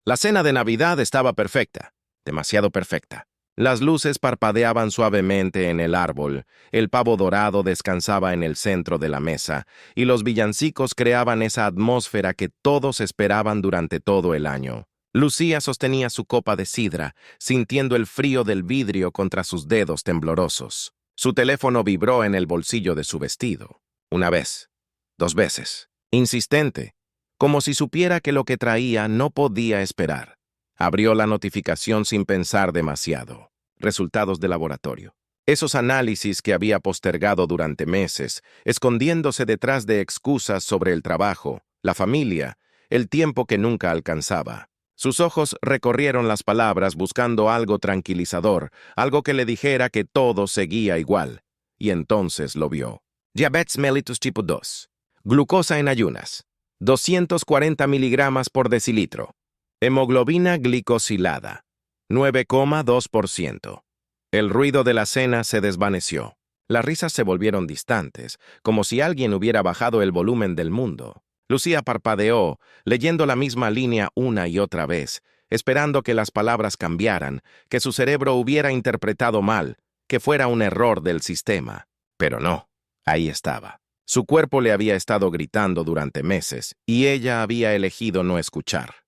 La cena de Navidad estaba perfecta, demasiado perfecta. Las luces parpadeaban suavemente en el árbol, el pavo dorado descansaba en el centro de la mesa, y los villancicos creaban esa atmósfera que todos esperaban durante todo el año. Lucía sostenía su copa de sidra, sintiendo el frío del vidrio contra sus dedos temblorosos. Su teléfono vibró en el bolsillo de su vestido. Una vez, dos veces, insistente, como si supiera que lo que traía no podía esperar. Abrió la notificación sin pensar demasiado. Resultados de laboratorio. Esos análisis que había postergado durante meses, escondiéndose detrás de excusas sobre el trabajo, la familia, el tiempo que nunca alcanzaba. Sus ojos recorrieron las palabras buscando algo tranquilizador, algo que le dijera que todo seguía igual. Y entonces lo vio. Diabetes mellitus tipo 2. Glucosa en ayunas. 240 miligramos por decilitro. Hemoglobina glicosilada. 9,2%. El ruido de la cena se desvaneció. Las risas se volvieron distantes, como si alguien hubiera bajado el volumen del mundo. Lucía parpadeó, leyendo la misma línea una y otra vez, esperando que las palabras cambiaran, que su cerebro hubiera interpretado mal, que fuera un error del sistema. Pero no, ahí estaba. Su cuerpo le había estado gritando durante meses, y ella había elegido no escuchar.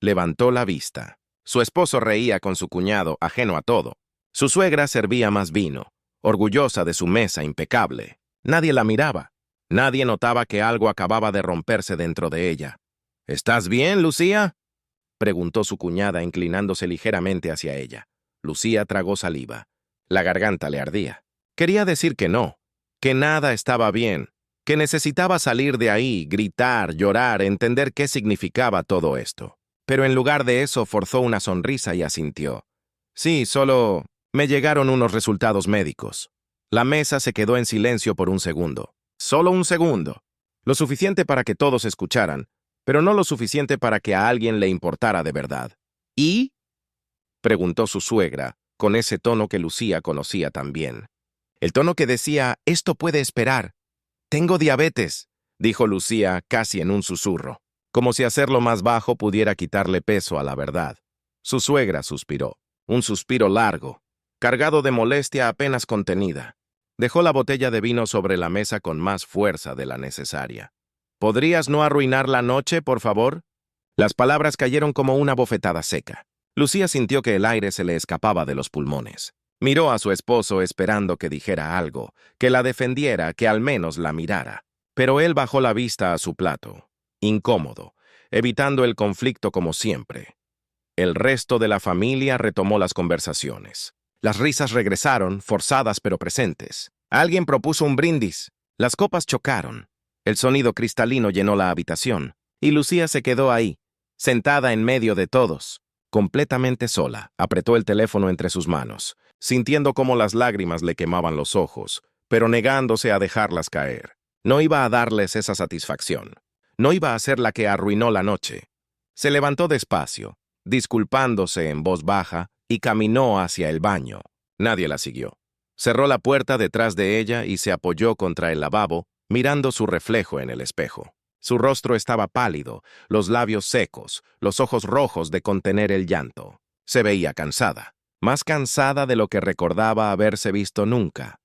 Levantó la vista. Su esposo reía con su cuñado, ajeno a todo. Su suegra servía más vino, orgullosa de su mesa impecable. Nadie la miraba. Nadie notaba que algo acababa de romperse dentro de ella. ¿Estás bien, Lucía?, preguntó su cuñada, inclinándose ligeramente hacia ella. Lucía tragó saliva. La garganta le ardía. Quería decir que no, que nada estaba bien, que necesitaba salir de ahí, gritar, llorar, entender qué significaba todo esto. Pero en lugar de eso forzó una sonrisa y asintió. Sí, solo me llegaron unos resultados médicos. La mesa se quedó en silencio por un segundo. Solo un segundo. Lo suficiente para que todos escucharan, pero no lo suficiente para que a alguien le importara de verdad. ¿Y?, preguntó su suegra, con ese tono que Lucía conocía tan bien. El tono que decía, esto puede esperar. Tengo diabetes, dijo Lucía casi en un susurro, como si hacerlo más bajo pudiera quitarle peso a la verdad. Su suegra suspiró, un suspiro largo, cargado de molestia apenas contenida. Dejó la botella de vino sobre la mesa con más fuerza de la necesaria. ¿Podrías no arruinar la noche, por favor? Las palabras cayeron como una bofetada seca. Lucía sintió que el aire se le escapaba de los pulmones. Miró a su esposo esperando que dijera algo, que la defendiera, que al menos la mirara. Pero él bajó la vista a su plato, incómodo, evitando el conflicto como siempre. El resto de la familia retomó las conversaciones. Las risas regresaron, forzadas pero presentes. Alguien propuso un brindis. Las copas chocaron. El sonido cristalino llenó la habitación, y Lucía se quedó ahí, sentada en medio de todos, completamente sola. Apretó el teléfono entre sus manos, sintiendo cómo las lágrimas le quemaban los ojos, pero negándose a dejarlas caer. No iba a darles esa satisfacción. No iba a ser la que arruinó la noche. Se levantó despacio, disculpándose en voz baja, y caminó hacia el baño. Nadie la siguió. Cerró la puerta detrás de ella y se apoyó contra el lavabo, mirando su reflejo en el espejo. Su rostro estaba pálido, los labios secos, los ojos rojos de contener el llanto. Se veía cansada, más cansada de lo que recordaba haberse visto nunca.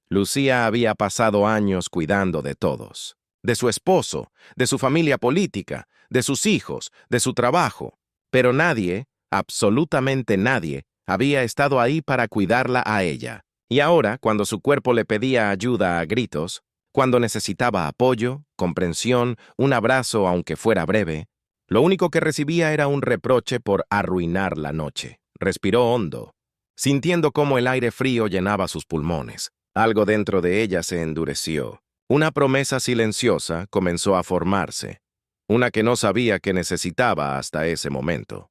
Lucía había pasado años cuidando de todos, de su esposo, de su familia política, de sus hijos, de su trabajo, pero nadie, absolutamente nadie, había estado ahí para cuidarla a ella. Y ahora, cuando su cuerpo le pedía ayuda a gritos, cuando necesitaba apoyo, comprensión, un abrazo aunque fuera breve, lo único que recibía era un reproche por arruinar la noche. Respiró hondo, sintiendo cómo el aire frío llenaba sus pulmones. Algo dentro de ella se endureció. Una promesa silenciosa comenzó a formarse, una que no sabía que necesitaba hasta ese momento.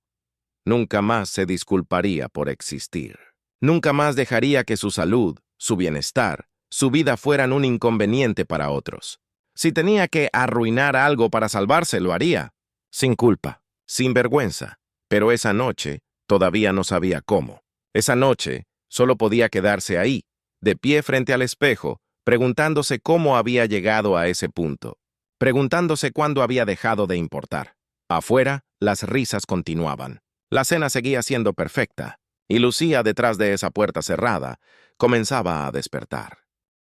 Nunca más se disculparía por existir. Nunca más dejaría que su salud, su bienestar, su vida fueran un inconveniente para otros. Si tenía que arruinar algo para salvarse, lo haría. Sin culpa, sin vergüenza. Pero esa noche todavía no sabía cómo. Esa noche solo podía quedarse ahí, de pie frente al espejo, preguntándose cómo había llegado a ese punto. Preguntándose cuándo había dejado de importar. Afuera, las risas continuaban. La cena seguía siendo perfecta, y Lucía, detrás de esa puerta cerrada, comenzaba a despertar.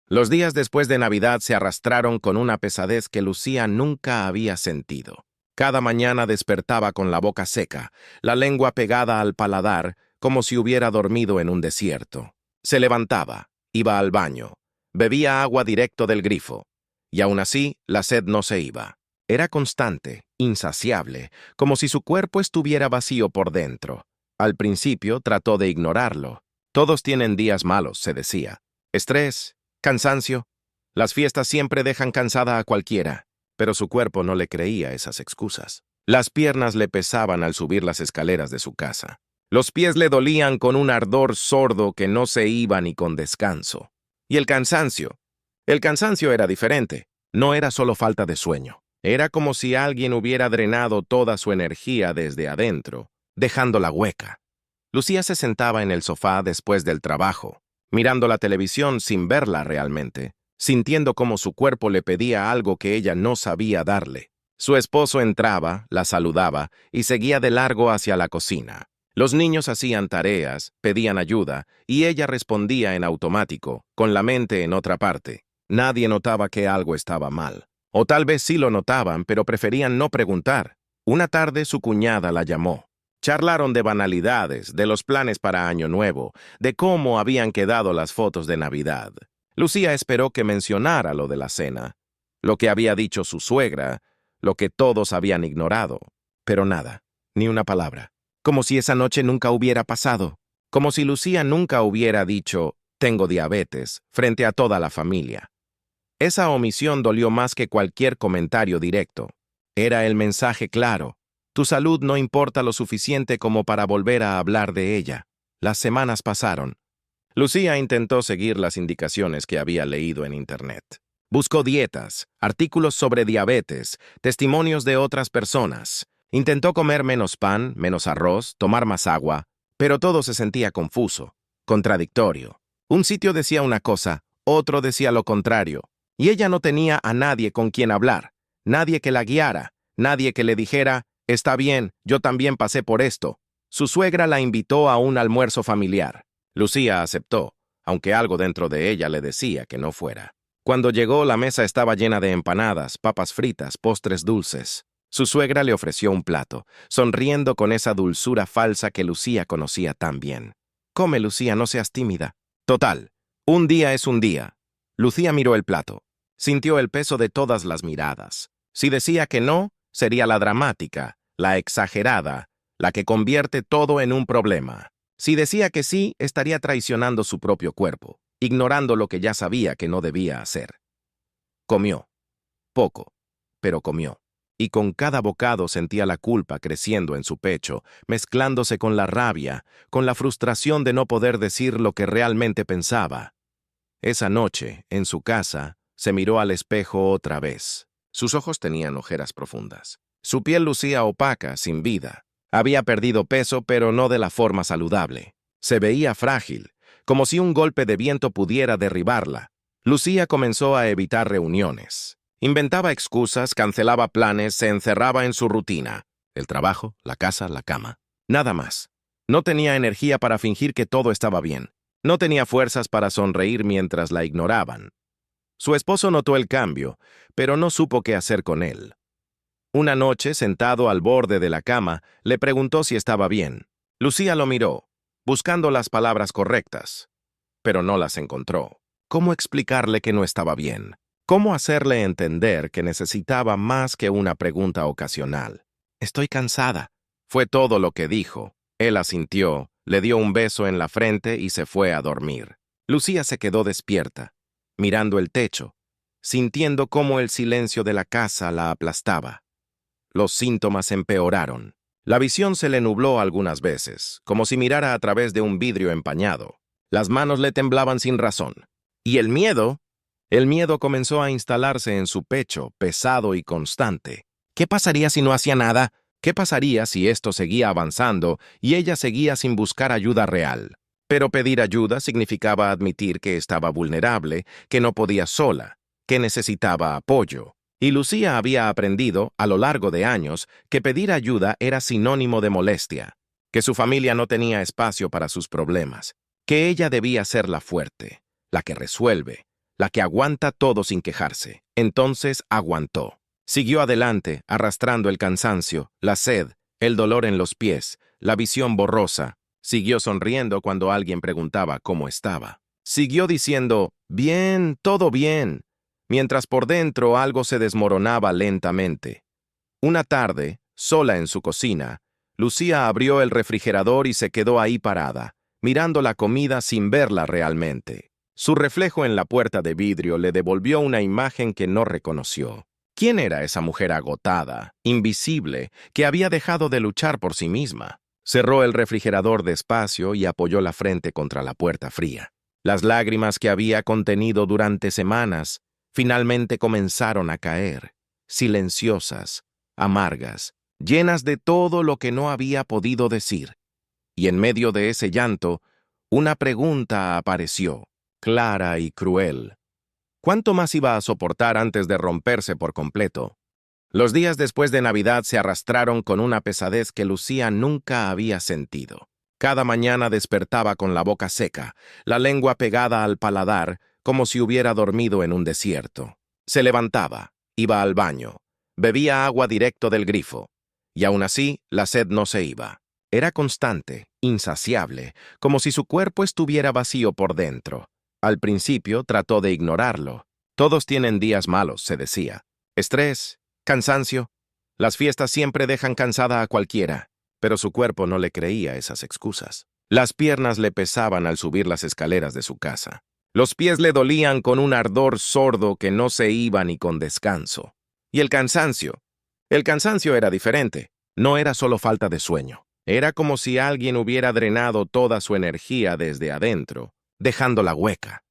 Los días después de Navidad se arrastraron con una pesadez que Lucía nunca había sentido. Cada mañana despertaba con la boca seca, la lengua pegada al paladar, como si hubiera dormido en un desierto. Se levantaba, iba al baño, bebía agua directo del grifo, y aún así la sed no se iba. Era constante, insaciable, como si su cuerpo estuviera vacío por dentro. Al principio trató de ignorarlo. Todos tienen días malos, se decía. Estrés, cansancio. Las fiestas siempre dejan cansada a cualquiera, pero su cuerpo no le creía esas excusas. Las piernas le pesaban al subir las escaleras de su casa. Los pies le dolían con un ardor sordo que no se iba ni con descanso. Y el cansancio. El cansancio era diferente. No era solo falta de sueño. Era como si alguien hubiera drenado toda su energía desde adentro, dejándola hueca. Lucía se sentaba en el sofá después del trabajo, mirando la televisión sin verla realmente, sintiendo cómo su cuerpo le pedía algo que ella no sabía darle. Su esposo entraba, la saludaba y seguía de largo hacia la cocina. Los niños hacían tareas, pedían ayuda, y ella respondía en automático, con la mente en otra parte. Nadie notaba que algo estaba mal. O tal vez sí lo notaban, pero preferían no preguntar. Una tarde su cuñada la llamó. Charlaron de banalidades, de los planes para Año Nuevo, de cómo habían quedado las fotos de Navidad. Lucía esperó que mencionara lo de la cena, lo que había dicho su suegra, lo que todos habían ignorado. Pero nada, ni una palabra. Como si esa noche nunca hubiera pasado. Como si Lucía nunca hubiera dicho, tengo diabetes, frente a toda la familia. Esa omisión dolió más que cualquier comentario directo. Era el mensaje claro. Tu salud no importa lo suficiente como para volver a hablar de ella. Las semanas pasaron. Lucía intentó seguir las indicaciones que había leído en Internet. Buscó dietas, artículos sobre diabetes, testimonios de otras personas. Intentó comer menos pan, menos arroz, tomar más agua, pero todo se sentía confuso, contradictorio. Un sitio decía una cosa, otro decía lo contrario. Y ella no tenía a nadie con quien hablar, nadie que la guiara, nadie que le dijera, está bien, yo también pasé por esto. Su suegra la invitó a un almuerzo familiar. Lucía aceptó, aunque algo dentro de ella le decía que no fuera. Cuando llegó, la mesa estaba llena de empanadas, papas fritas, postres dulces. Su suegra le ofreció un plato, sonriendo con esa dulzura falsa que Lucía conocía tan bien. Come, Lucía, no seas tímida. Total, un día es un día. Lucía miró el plato. Sintió el peso de todas las miradas. Si decía que no, sería la dramática, la exagerada, la que convierte todo en un problema. Si decía que sí, estaría traicionando su propio cuerpo, ignorando lo que ya sabía que no debía hacer. Comió. Poco, pero comió. Y con cada bocado sentía la culpa creciendo en su pecho, mezclándose con la rabia, con la frustración de no poder decir lo que realmente pensaba. Esa noche, en su casa, se miró al espejo otra vez. Sus ojos tenían ojeras profundas. Su piel lucía opaca, sin vida. Había perdido peso, pero no de la forma saludable. Se veía frágil, como si un golpe de viento pudiera derribarla. Lucía comenzó a evitar reuniones. Inventaba excusas, cancelaba planes, se encerraba en su rutina. El trabajo, la casa, la cama. Nada más. No tenía energía para fingir que todo estaba bien. No tenía fuerzas para sonreír mientras la ignoraban. Su esposo notó el cambio, pero no supo qué hacer con él. Una noche, sentado al borde de la cama, le preguntó si estaba bien. Lucía lo miró, buscando las palabras correctas, pero no las encontró. ¿Cómo explicarle que no estaba bien? ¿Cómo hacerle entender que necesitaba más que una pregunta ocasional? Estoy cansada. Fue todo lo que dijo. Él asintió, le dio un beso en la frente y se fue a dormir. Lucía se quedó despierta, mirando el techo, sintiendo cómo el silencio de la casa la aplastaba. Los síntomas empeoraron. La visión se le nubló algunas veces, como si mirara a través de un vidrio empañado. Las manos le temblaban sin razón. Y el miedo comenzó a instalarse en su pecho, pesado y constante. ¿Qué pasaría si no hacía nada? ¿Qué pasaría si esto seguía avanzando y ella seguía sin buscar ayuda real? Pero pedir ayuda significaba admitir que estaba vulnerable, que no podía sola, que necesitaba apoyo. Y Lucía había aprendido, a lo largo de años, que pedir ayuda era sinónimo de molestia, que su familia no tenía espacio para sus problemas, que ella debía ser la fuerte, la que resuelve, la que aguanta todo sin quejarse. Entonces aguantó. Siguió adelante, arrastrando el cansancio, la sed, el dolor en los pies, la visión borrosa. Siguió sonriendo cuando alguien preguntaba cómo estaba. Siguió diciendo, bien, todo bien, mientras por dentro algo se desmoronaba lentamente. Una tarde, sola en su cocina, Lucía abrió el refrigerador y se quedó ahí parada, mirando la comida sin verla realmente. Su reflejo en la puerta de vidrio le devolvió una imagen que no reconoció. ¿Quién era esa mujer agotada, invisible, que había dejado de luchar por sí misma? Cerró el refrigerador despacio y apoyó la frente contra la puerta fría. Las lágrimas que había contenido durante semanas finalmente comenzaron a caer, silenciosas, amargas, llenas de todo lo que no había podido decir. Y en medio de ese llanto, una pregunta apareció, clara y cruel. ¿Cuánto más iba a soportar antes de romperse por completo? Los días después de Navidad se arrastraron con una pesadez que Lucía nunca había sentido. Cada mañana despertaba con la boca seca, la lengua pegada al paladar, como si hubiera dormido en un desierto. Se levantaba, iba al baño, bebía agua directo del grifo, y aún así la sed no se iba. Era constante, insaciable, como si su cuerpo estuviera vacío por dentro. Al principio trató de ignorarlo. Todos tienen días malos, se decía. Estrés, cansancio. Las fiestas siempre dejan cansada a cualquiera, pero su cuerpo no le creía esas excusas. Las piernas le pesaban al subir las escaleras de su casa. Los pies le dolían con un ardor sordo que no se iba ni con descanso. Y el cansancio. El cansancio era diferente. No era solo falta de sueño. Era como si alguien hubiera drenado toda su energía desde adentro, dejándola hueca.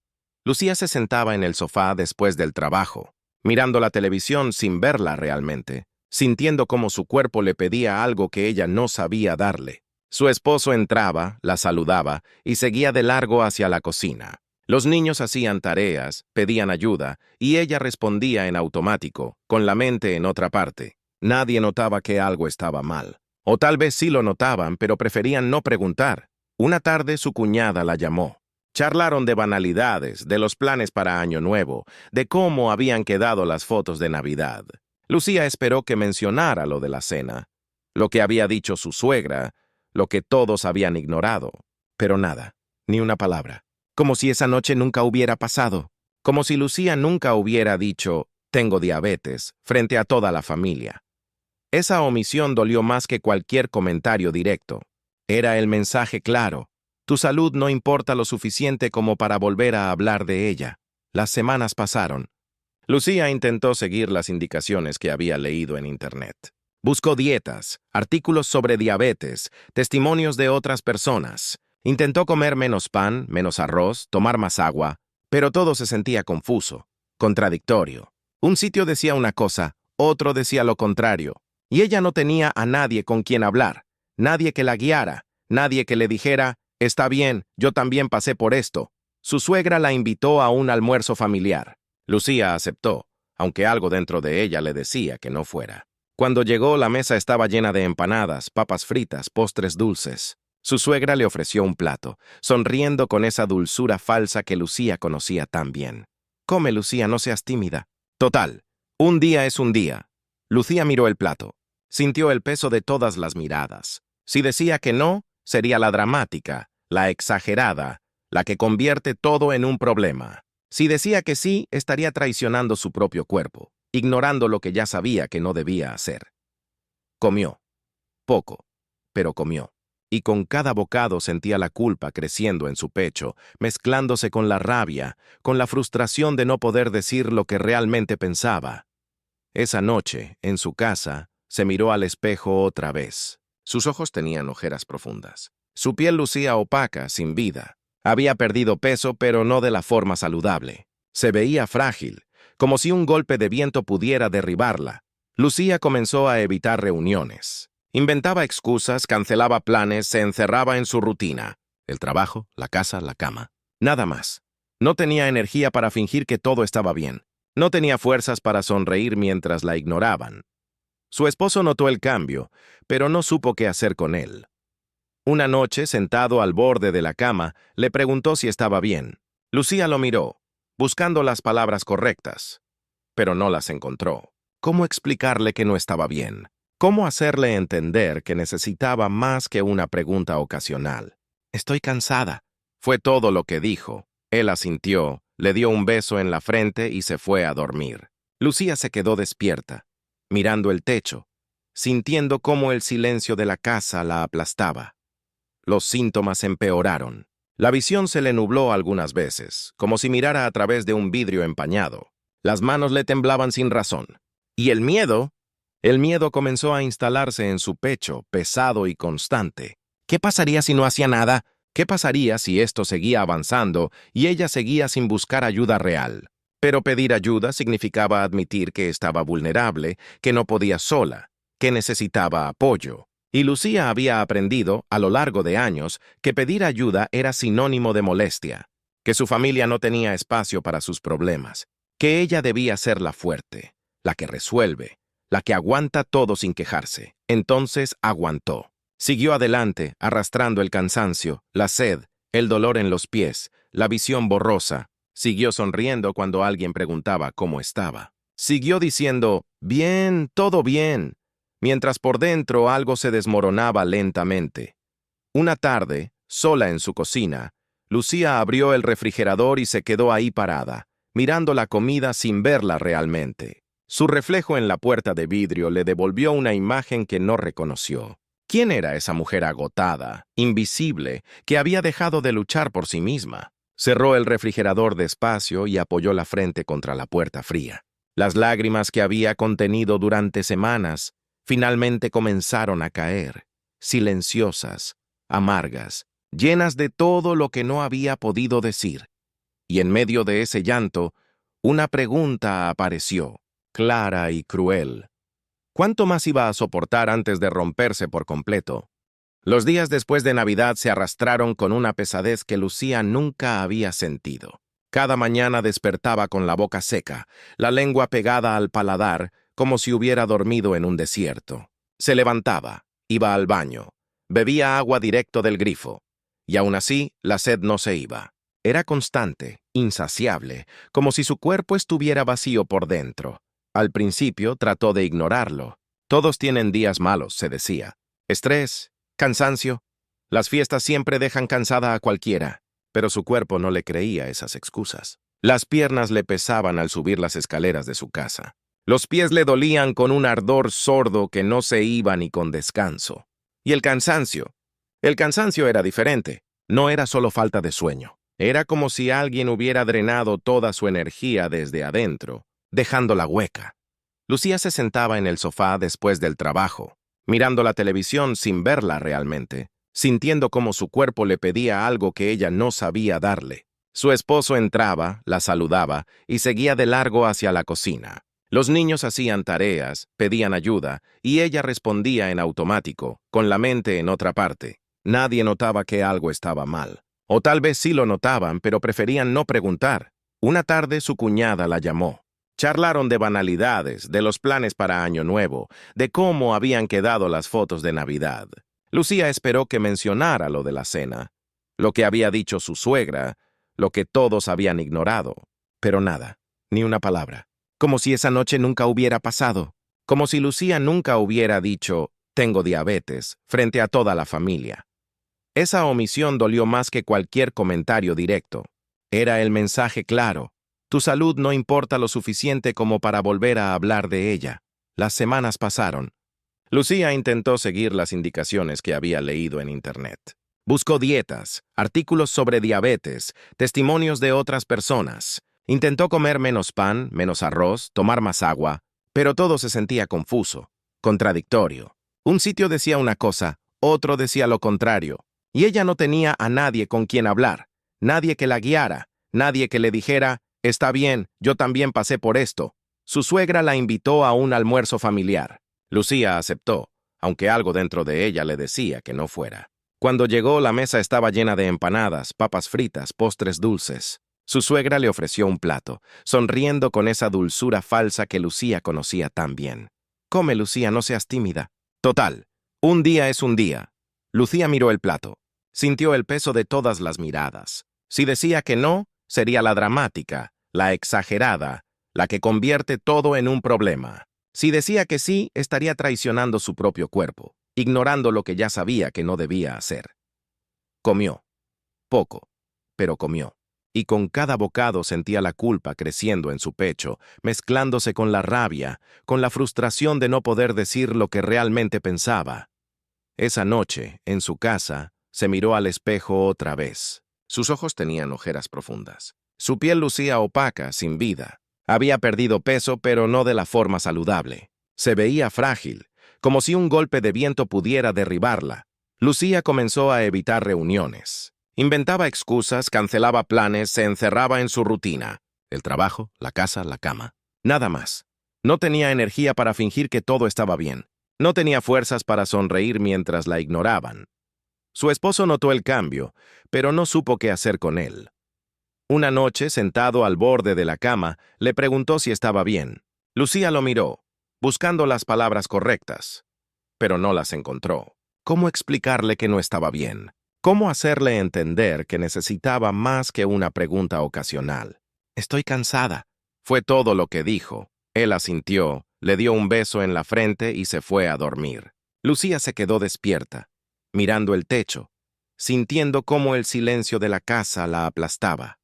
Lucía se sentaba en el sofá después del trabajo, mirando la televisión sin verla realmente, sintiendo cómo su cuerpo le pedía algo que ella no sabía darle. Su esposo entraba, la saludaba y seguía de largo hacia la cocina. Los niños hacían tareas, pedían ayuda, y ella respondía en automático, con la mente en otra parte. Nadie notaba que algo estaba mal. O tal vez sí lo notaban, pero preferían no preguntar. Una tarde su cuñada la llamó. Charlaron de banalidades, de los planes para Año Nuevo, de cómo habían quedado las fotos de Navidad. Lucía esperó que mencionara lo de la cena, lo que había dicho su suegra, lo que todos habían ignorado, pero nada, ni una palabra. Como si esa noche nunca hubiera pasado, como si Lucía nunca hubiera dicho, tengo diabetes, frente a toda la familia. Esa omisión dolió más que cualquier comentario directo. Era el mensaje claro. Tu salud no importa lo suficiente como para volver a hablar de ella. Las semanas pasaron. Lucía intentó seguir las indicaciones que había leído en Internet. Buscó dietas, artículos sobre diabetes, testimonios de otras personas. Intentó comer menos pan, menos arroz, tomar más agua, pero todo se sentía confuso, contradictorio. Un sitio decía una cosa, otro decía lo contrario, y ella no tenía a nadie con quien hablar, nadie que la guiara, nadie que le dijera, está bien, yo también pasé por esto. Su suegra la invitó a un almuerzo familiar. Lucía aceptó, aunque algo dentro de ella le decía que no fuera. Cuando llegó, la mesa estaba llena de empanadas, papas fritas, postres dulces. Su suegra le ofreció un plato, sonriendo con esa dulzura falsa que Lucía conocía tan bien. Come, Lucía, no seas tímida. Total, un día es un día. Lucía miró el plato. Sintió el peso de todas las miradas. Si decía que no, sería la dramática, la exagerada, la que convierte todo en un problema. Si decía que sí, estaría traicionando su propio cuerpo, ignorando lo que ya sabía que no debía hacer. Comió. Poco, pero comió. Y con cada bocado sentía la culpa creciendo en su pecho, mezclándose con la rabia, con la frustración de no poder decir lo que realmente pensaba. Esa noche, en su casa, se miró al espejo otra vez. Sus ojos tenían ojeras profundas. Su piel lucía opaca, sin vida. Había perdido peso, pero no de la forma saludable. Se veía frágil, como si un golpe de viento pudiera derribarla. Lucía comenzó a evitar reuniones. Inventaba excusas, cancelaba planes, se encerraba en su rutina. El trabajo, la casa, la cama. Nada más. No tenía energía para fingir que todo estaba bien. No tenía fuerzas para sonreír mientras la ignoraban. Su esposo notó el cambio, pero no supo qué hacer con él. Una noche, sentado al borde de la cama, le preguntó si estaba bien. Lucía lo miró, buscando las palabras correctas, pero no las encontró. ¿Cómo explicarle que no estaba bien? ¿Cómo hacerle entender que necesitaba más que una pregunta ocasional? Estoy cansada, fue todo lo que dijo. Él asintió, le dio un beso en la frente y se fue a dormir. Lucía se quedó despierta, mirando el techo, sintiendo cómo el silencio de la casa la aplastaba. Los síntomas empeoraron. La visión se le nubló algunas veces, como si mirara a través de un vidrio empañado. Las manos le temblaban sin razón. ¿Y el miedo? El miedo comenzó a instalarse en su pecho, pesado y constante. ¿Qué pasaría si no hacía nada? ¿Qué pasaría si esto seguía avanzando y ella seguía sin buscar ayuda real? Pero pedir ayuda significaba admitir que estaba vulnerable, que no podía sola, que necesitaba apoyo. Y Lucía había aprendido, a lo largo de años, que pedir ayuda era sinónimo de molestia, que su familia no tenía espacio para sus problemas, que ella debía ser la fuerte, la que resuelve, la que aguanta todo sin quejarse. Entonces aguantó. Siguió adelante, arrastrando el cansancio, la sed, el dolor en los pies, la visión borrosa. Siguió sonriendo cuando alguien preguntaba cómo estaba. Siguió diciendo, bien, todo bien, mientras por dentro algo se desmoronaba lentamente. Una tarde, sola en su cocina, Lucía abrió el refrigerador y se quedó ahí parada, mirando la comida sin verla realmente. Su reflejo en la puerta de vidrio le devolvió una imagen que no reconoció. ¿Quién era esa mujer agotada, invisible, que había dejado de luchar por sí misma? Cerró el refrigerador despacio y apoyó la frente contra la puerta fría. Las lágrimas que había contenido durante semanas finalmente comenzaron a caer, silenciosas, amargas, llenas de todo lo que no había podido decir. Y en medio de ese llanto, una pregunta apareció, clara y cruel. ¿Cuánto más iba a soportar antes de romperse por completo? Los días después de Navidad se arrastraron con una pesadez que Lucía nunca había sentido. Cada mañana despertaba con la boca seca, la lengua pegada al paladar, como si hubiera dormido en un desierto. Se levantaba, iba al baño, bebía agua directo del grifo, y aún así la sed no se iba. Era constante, insaciable, como si su cuerpo estuviera vacío por dentro. Al principio trató de ignorarlo. Todos tienen días malos, se decía. Estrés, cansancio. Las fiestas siempre dejan cansada a cualquiera, pero su cuerpo no le creía esas excusas. Las piernas le pesaban al subir las escaleras de su casa. Los pies le dolían con un ardor sordo que no se iba ni con descanso. Y el cansancio. El cansancio era diferente. No era solo falta de sueño. Era como si alguien hubiera drenado toda su energía desde adentro, dejándola hueca. Lucía se sentaba en el sofá después del trabajo, mirando la televisión sin verla realmente, sintiendo cómo su cuerpo le pedía algo que ella no sabía darle. Su esposo entraba, la saludaba y seguía de largo hacia la cocina. Los niños hacían tareas, pedían ayuda, y ella respondía en automático, con la mente en otra parte. Nadie notaba que algo estaba mal. O tal vez sí lo notaban, pero preferían no preguntar. Una tarde su cuñada la llamó. Charlaron de banalidades, de los planes para Año Nuevo, de cómo habían quedado las fotos de Navidad. Lucía esperó que mencionara lo de la cena, lo que había dicho su suegra, lo que todos habían ignorado. Pero nada, ni una palabra. Como si esa noche nunca hubiera pasado. Como si Lucía nunca hubiera dicho, tengo diabetes, frente a toda la familia. Esa omisión dolió más que cualquier comentario directo. Era el mensaje claro. Tu salud no importa lo suficiente como para volver a hablar de ella. Las semanas pasaron. Lucía intentó seguir las indicaciones que había leído en Internet. Buscó dietas, artículos sobre diabetes, testimonios de otras personas. Intentó comer menos pan, menos arroz, tomar más agua, pero todo se sentía confuso, contradictorio. Un sitio decía una cosa, otro decía lo contrario, y ella no tenía a nadie con quien hablar, nadie que la guiara, nadie que le dijera, está bien, yo también pasé por esto. Su suegra la invitó a un almuerzo familiar. Lucía aceptó, aunque algo dentro de ella le decía que no fuera. Cuando llegó, la mesa estaba llena de empanadas, papas fritas, postres dulces. Su suegra le ofreció un plato, sonriendo con esa dulzura falsa que Lucía conocía tan bien. «Come, Lucía, no seas tímida». Total, un día es un día. Lucía miró el plato. Sintió el peso de todas las miradas. Si decía que no, sería la dramática, la exagerada, la que convierte todo en un problema. Si decía que sí, estaría traicionando su propio cuerpo, ignorando lo que ya sabía que no debía hacer. Comió. Poco, pero comió. Y con cada bocado sentía la culpa creciendo en su pecho, mezclándose con la rabia, con la frustración de no poder decir lo que realmente pensaba. Esa noche, en su casa, se miró al espejo otra vez. Sus ojos tenían ojeras profundas. Su piel lucía opaca, sin vida. Había perdido peso, pero no de la forma saludable. Se veía frágil, como si un golpe de viento pudiera derribarla. Lucía comenzó a evitar reuniones. Inventaba excusas, cancelaba planes, se encerraba en su rutina. El trabajo, la casa, la cama. Nada más. No tenía energía para fingir que todo estaba bien. No tenía fuerzas para sonreír mientras la ignoraban. Su esposo notó el cambio, pero no supo qué hacer con él. Una noche, sentado al borde de la cama, le preguntó si estaba bien. Lucía lo miró, buscando las palabras correctas, pero no las encontró. ¿Cómo explicarle que no estaba bien? ¿Cómo hacerle entender que necesitaba más que una pregunta ocasional? «Estoy cansada», fue todo lo que dijo. Él asintió, le dio un beso en la frente y se fue a dormir. Lucía se quedó despierta, mirando el techo, sintiendo cómo el silencio de la casa la aplastaba.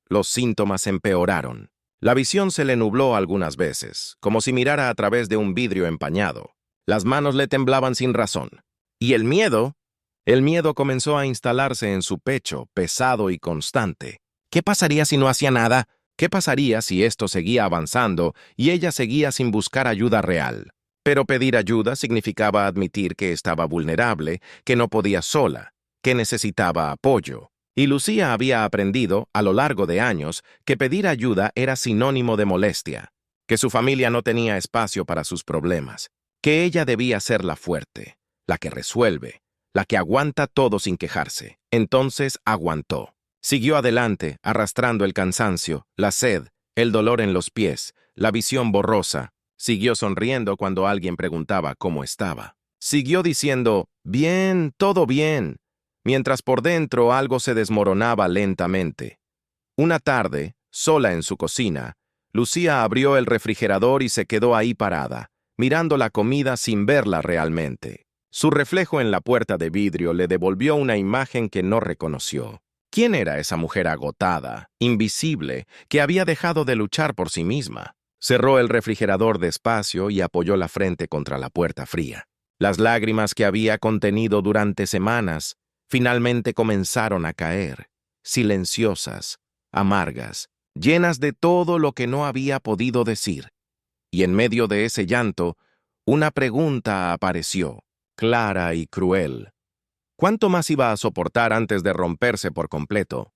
Los síntomas empeoraron. La visión se le nubló algunas veces, como si mirara a través de un vidrio empañado. Las manos le temblaban sin razón. ¿Y el miedo? El miedo comenzó a instalarse en su pecho, pesado y constante. ¿Qué pasaría si no hacía nada? ¿Qué pasaría si esto seguía avanzando y ella seguía sin buscar ayuda real? Pero pedir ayuda significaba admitir que estaba vulnerable, que no podía sola, que necesitaba apoyo. Y Lucía había aprendido, a lo largo de años, que pedir ayuda era sinónimo de molestia, que su familia no tenía espacio para sus problemas, que ella debía ser la fuerte, la que resuelve, la que aguanta todo sin quejarse. Entonces aguantó. Siguió adelante, arrastrando el cansancio, la sed, el dolor en los pies, la visión borrosa. Siguió sonriendo cuando alguien preguntaba cómo estaba. Siguió diciendo, «Bien, todo bien», mientras por dentro algo se desmoronaba lentamente. Una tarde, sola en su cocina, Lucía abrió el refrigerador y se quedó ahí parada, mirando la comida sin verla realmente. Su reflejo en la puerta de vidrio le devolvió una imagen que no reconoció. ¿Quién era esa mujer agotada, invisible, que había dejado de luchar por sí misma? Cerró el refrigerador despacio y apoyó la frente contra la puerta fría. Las lágrimas que había contenido durante semanas finalmente comenzaron a caer, silenciosas, amargas, llenas de todo lo que no había podido decir. Y en medio de ese llanto, una pregunta apareció, clara y cruel. ¿Cuánto más iba a soportar antes de romperse por completo?